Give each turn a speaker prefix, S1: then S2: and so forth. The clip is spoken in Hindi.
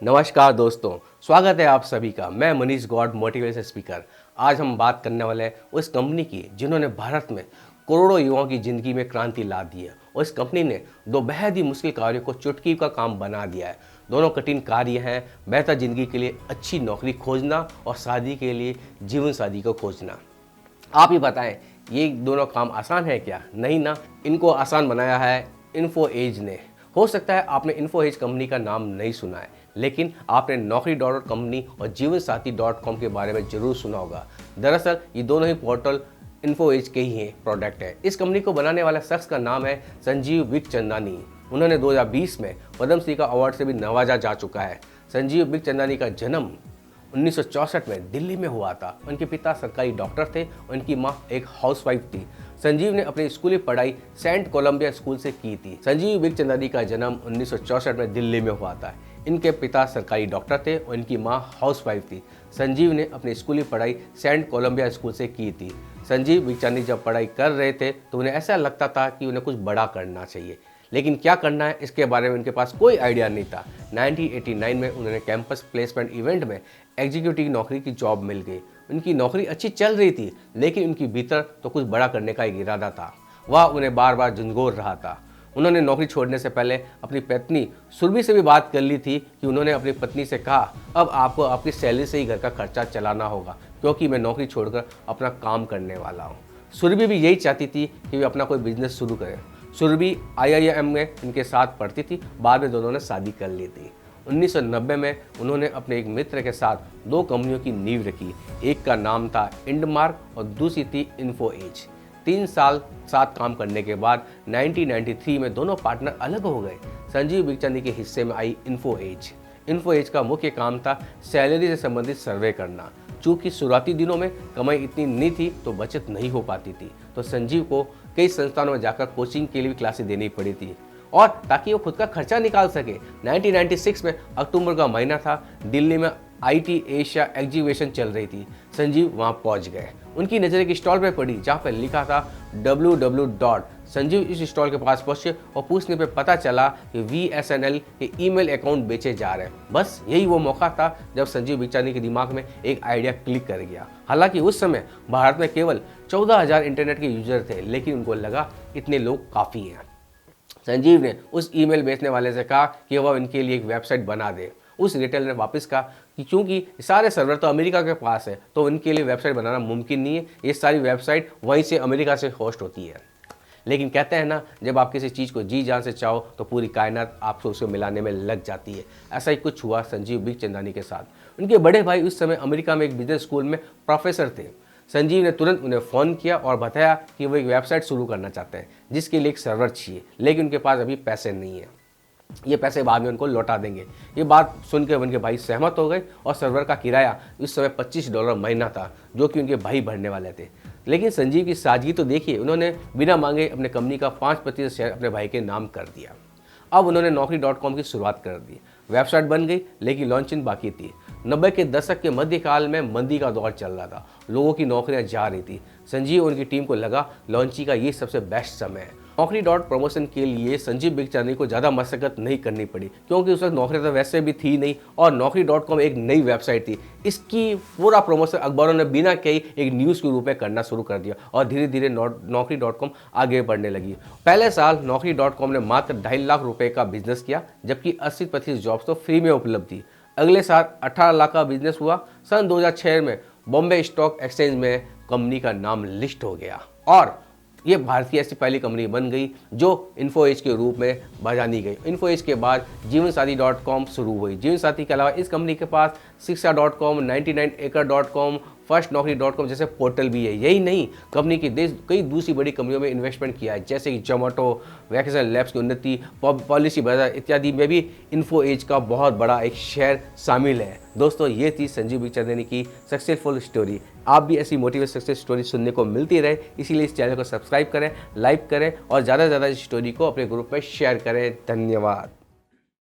S1: नमस्कार दोस्तों, स्वागत है आप सभी का। मैं मनीष गौड, मोटिवेशन स्पीकर। आज हम बात करने वाले हैं उस कंपनी की जिन्होंने भारत में करोड़ों युवाओं की ज़िंदगी में क्रांति ला दी है। और इस कंपनी ने दो बेहद ही मुश्किल कार्यों को चुटकी का काम बना दिया है। दोनों कठिन कार्य हैं बेहतर ज़िंदगी के लिए अच्छी नौकरी खोजना और शादी के लिए जीवन साथी को खोजना। आप ही बताएं, ये दोनों काम आसान है क्या? नहीं ना। इनको आसान बनाया है इन्फो एज ने। हो सकता है आपने इन्फो एज कंपनी का नाम नहीं सुना है, लेकिन आपने नौकरी डॉट कंपनी और जीवन साथी .com के बारे में जरूर सुना होगा। दरअसल ये दोनों ही पोर्टल इन्फो एज के ही प्रोडक्ट है। इस कंपनी को बनाने वाला शख्स का नाम है संजीव बिखचंदानी। उन्होंने 2020 में पद्मश्री का अवार्ड से भी नवाजा जा चुका है। संजीव बिखचंदानी का जन्म 1964 में दिल्ली में हुआ था। उनके पिता सरकारी डॉक्टर थे, उनकी माँ एक हाउसवाइफ थी। संजीव ने अपनी स्कूली पढ़ाई सेंट कोलंबिया स्कूल से की थी। संजीव बिखचंदानी का जन्म 1964 में दिल्ली में हुआ था। इनके पिता सरकारी डॉक्टर थे और इनकी माँ हाउसवाइफ थी। संजीव ने अपनी स्कूली पढ़ाई सेंट कोलंबिया स्कूल से की थी। संजीव बिखचंदानी जब पढ़ाई कर रहे थे तो उन्हें ऐसा लगता था कि उन्हें कुछ बड़ा करना चाहिए, लेकिन क्या करना है इसके बारे में उनके पास कोई आइडिया नहीं था। 1989 में उन्होंने कैंपस प्लेसमेंट इवेंट में एग्जीक्यूटिव नौकरी की जॉब मिल गई। उनकी नौकरी अच्छी चल रही थी, लेकिन उनकी भीतर तो कुछ बड़ा करने का एक इरादा था। वह उन्हें बार बार झंझोर रहा था। उन्होंने नौकरी छोड़ने से पहले अपनी पत्नी सुरभि से भी बात कर ली थी कि उन्होंने अपनी पत्नी से कहा, अब आपको आपकी सैलरी से ही घर का खर्चा चलाना होगा, क्योंकि मैं नौकरी छोड़कर अपना काम करने वाला हूँ। सुरभि भी यही चाहती थी कि वे अपना कोई बिजनेस शुरू करें। सुरभि IIM में इनके साथ पढ़ती थी। बाद में दोनों ने शादी कर ली थी। 1990 में उन्होंने अपने एक मित्र के साथ दो कंपनियों की नींव रखी। एक का नाम था इंडमार्क और दूसरी थी इन्फो एज। 3 साल साथ काम करने के बाद 1993 में दोनों पार्टनर अलग हो गए। संजीव बिखचंदानी के हिस्से में आई इन्फो एज। इन्फो एज का मुख्य काम था सैलरी से संबंधित सर्वे करना। चूँकि शुरुआती दिनों में कमाई इतनी नहीं थी तो बचत नहीं हो पाती थी, तो संजीव को कई संस्थानों में जाकर कोचिंग के लिए भी क्लासेस देनी पड़ी थी, और ताकि वो खुद का खर्चा निकाल सके। 1996 में अक्टूबर का महीना था। दिल्ली में IT एशिया एग्जीबिशन चल रही थी। संजीव वहां पहुंच गए। उनकी नज़र एक स्टॉल पर पड़ी जहां पर लिखा था www. संजीव इस स्टॉल के पास पहुंचे और पूछने पे पता चला कि VSNL के ईमेल अकाउंट बेचे जा रहे हैं। बस यही वो मौका था जब संजीव बिखचंदानी के दिमाग में एक आइडिया क्लिक कर गया। हालांकि उस समय भारत में केवल 14,000 इंटरनेट के यूजर थे, लेकिन उनको लगा इतने लोग काफ़ी हैं। संजीव ने उस ईमेल बेचने वाले से कहा कि वह इनके लिए एक वेबसाइट बना दे। उस रिटेलर ने वापस कहा कि क्योंकि सारे सर्वर तो अमेरिका के पास है, तो उनके लिए वेबसाइट बनाना मुमकिन नहीं है। ये सारी वेबसाइट वहीं से अमेरिका से होस्ट होती है। लेकिन कहते हैं ना, जब आप किसी चीज़ को जी जान से चाहो तो पूरी कायनात आपको उसे मिलाने में लग जाती है। ऐसा ही कुछ हुआ संजीव बिखचंदानी के साथ। उनके बड़े भाई उस समय अमेरिका में एक बिजनेस स्कूल में प्रोफेसर थे। संजीव ने तुरंत उन्हें फ़ोन किया और बताया कि वो एक वेबसाइट शुरू करना चाहते हैं जिसके लिए एक सर्वर चाहिए, लेकिन उनके पास अभी पैसे नहीं है। ये पैसे बाद में उनको लौटा देंगे। ये बात सुनकर उनके भाई सहमत हो गए और सर्वर का किराया उस समय $25 महीना था, जो कि उनके भाई भरने वाले थे। लेकिन संजीव की सादगी तो देखिए, उन्होंने बिना मांगे अपने कंपनी का 5% शेयर अपने भाई के नाम कर दिया। अब उन्होंने नौकरी .com की शुरुआत कर दी। वेबसाइट बन गई, लेकिन लॉन्चिंग बाकी थी। 90 के दशक के मध्यकाल में मंदी का दौर चल रहा था। लोगों की नौकरियां जा रही थी। संजीव और उनकी टीम को लगा लॉन्चिंग का ये सबसे बेस्ट समय है। नौकरी प्रमोशन के लिए संजीव बिखचंदानी को ज़्यादा मशक्कत नहीं करनी पड़ी, क्योंकि उस वक्त नौकरी तो वैसे भी थी नहीं और नौकरी .com एक नई वेबसाइट थी। इसकी पूरा प्रमोशन अखबारों ने बिना कही एक न्यूज़ के रूप में करना शुरू कर दिया और धीरे धीरे नौकरी .com आगे बढ़ने लगी। पहले साल नौकरी .com ने मात्र 2.5 लाख रुपए का बिजनेस किया, जबकि 80% जॉब्स तो फ्री में उपलब्ध थी। अगले साल 18 लाख का बिजनेस हुआ। सन 2006 में बॉम्बे स्टॉक एक्सचेंज में कंपनी का नाम लिस्ट हो गया और ये भारत की ऐसी पहली कंपनी बन गई जो इन्फो एज के रूप में जानी गई। इन्फो एज के बाद जीवन साथी .com शुरू हुई। जीवन साथी के अलावा इस कंपनी के पास शिक्षा.com, 99acre.com, फर्स्ट नौकरी .com जैसे पोर्टल भी है। यही नहीं, कंपनी की कई दूसरी बड़ी कंपनियों में इन्वेस्टमेंट किया है, जैसे कि जोमेटो, वैकेशन लैब्स की उन्नति, पॉलिसी बाजार इत्यादि में भी इन्फो एज का बहुत बड़ा एक शेयर शामिल है। दोस्तों, ये थी संजीव बिखचंदानी की सक्सेसफुल स्टोरी। आप भी ऐसी मोटिवेशन सक्सेस स्टोरी सुनने को मिलती रहे, इसीलिए इस चैनल को सब्सक्राइब करें, लाइक करें और ज़्यादा से ज़्यादा इस स्टोरी को अपने ग्रुप में शेयर करें। धन्यवाद।